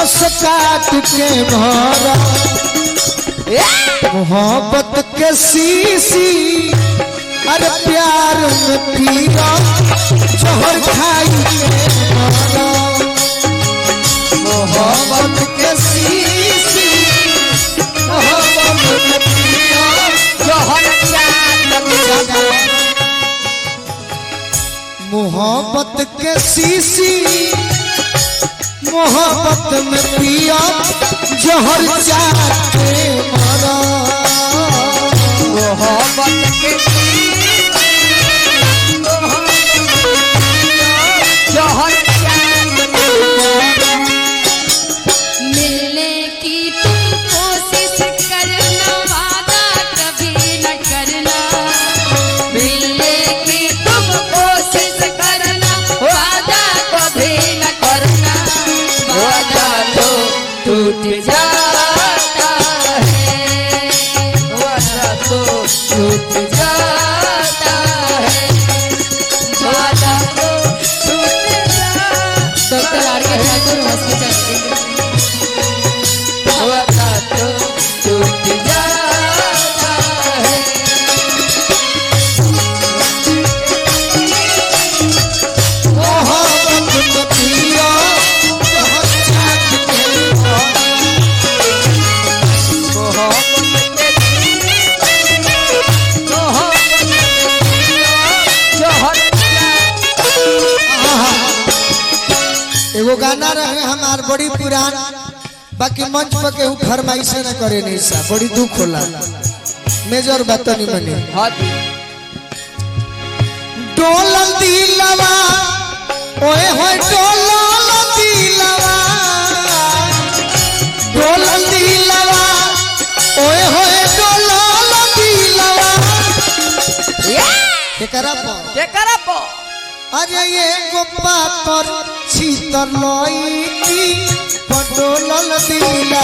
रस काट के भरा मोहब्बत के शीशी अरे प्यार में पिया जहर खाई के भरा मोहब्बत के शीशी मोहब्बत में पिया जहर मोहब्बत के शीशी मोहब्बत में पिया जहर जाके मरा मोहब्बत के जहर मिलने की तुम कोशिश करना वादा कभी न करना मिलने की तुम कोशिश करना वादा कभी न करना वादा तो टूट जाता है वादा तो टूट जाता है वादा तो टूट जाता डॉक्टर आर के ठाकुर हॉस्पिटल वादा तो टूट जाता है मोहब्बत में पिया जहर जाके मरा एगो गाना रहे हमार बड़ी पुरान बाकी मंच पर केहू फरमाइश न करे नहीं सा बड़ी दुख होला मेजर बात नहीं बनी डोलल दिलवा ओए होए डोलल दिलवा डोलल दिलवा ओए होए डोलल दिलवा केकरा पो अरे ये गोपा पर छीतर लई पडोलल दिला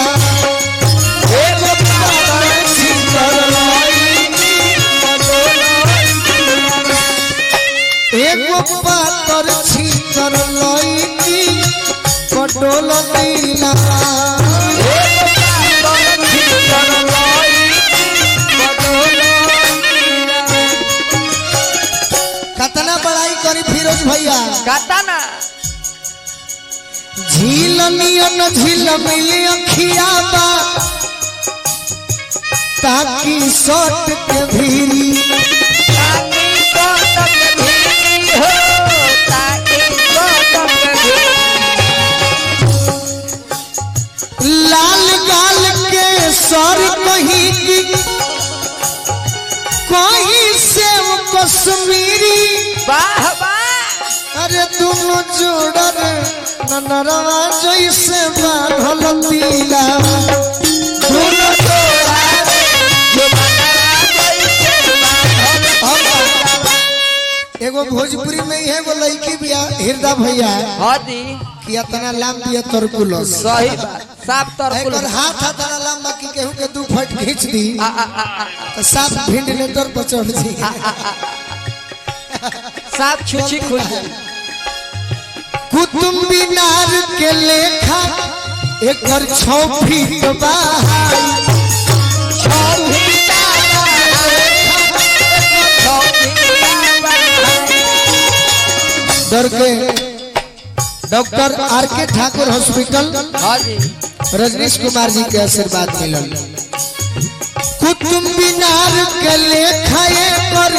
ए गोपा पर छीतर लई पडोलल दिला ए गोपा पर छीतर लई पडोलल दिला ए गोपा पर छीतर लई कतना बड़ाई करी फिरोज भैया काटाना झील नियन झील मिली अखिया बा ताकि सट के भीरी ताकि कोटक भीरी हो ताकि कोटक भीरी लाल गाल के सर कहीं की कहीं से वो कश्मीरी वाह वाह अरे दोनों जोड़र ननरवा जैसे बांधल दिला दोनों जोड़ा जो बनरा जैसे बांधल एगो भोजपुरी में है वो लड़की बिया हृदय भैया हादी कि इतना लाम दिया तरकुलस सही बात साफ तरकुल एक हाथ इतना लाम बाकी केहू के 2 फट खींच दी तो साफ वेंटिलेटर पर चढ़ जी साफ छुछी खुल जाए कुतुब मीनार के लेखा एकर 6 फीट बाहर 6 फीट डर के डॉक्टर आर के ठाकुर हॉस्पिटल रजनीश कुमार जी के आशीर्वाद मिलल कुतुब मीनार के लेखा पर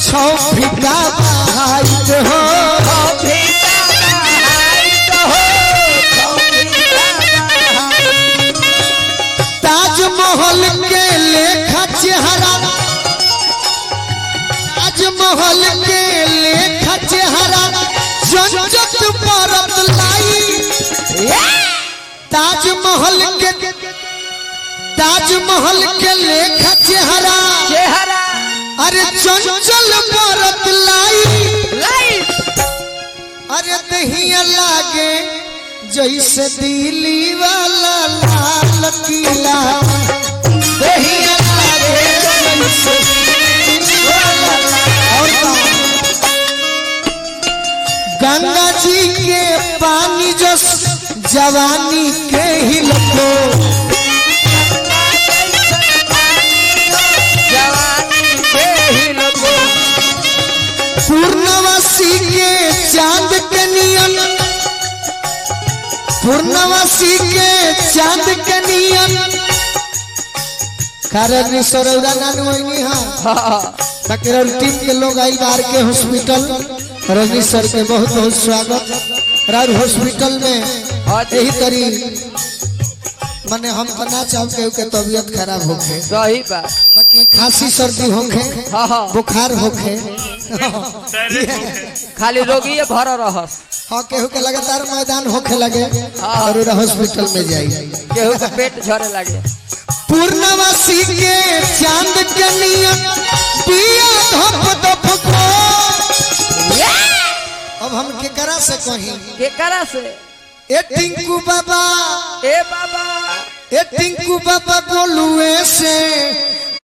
6 फीट हाइट हो ताजमहल के लेखा चेहरा ताजमहल के लेखा चेहरा जंजत परत लाई ताजमहल के लेखा चेहरा अरे चंचल परत लाई अरे दहिया लागे जैसे दिल्ली वाला लाल किला दहिया लागे जैसे दिल्ली वाला और गंगा जी के पानी जस जवानी के ही लखो जवानी के ही लोगो पूर्णवासी के चांद के नियन पूर्णवासी के चांद के नियन कारण सरौरा नानू होइनी हां तकरर टीम के लोग आई बाहर के हॉस्पिटल रजनी सर के बहुत बहुत स्वागत रार हॉस्पिटल में यही तरी माने हम तो ना चाहते के तबीयत खराब होखे सही बात बाकी खांसी सर्दी होखे बुखार होखे खाली रोगी भर रहस हाँ केहू के लगातार मैदान होखे लगे और हॉस्पिटल में जाई केहू के पेट झरे लगे पूर्णवासी के चांद के नियन पिया धप धप को अब हम केकरा से कहीं केकरा से ए टिंकू बाबा ए बाबा ए टिंकू बाबा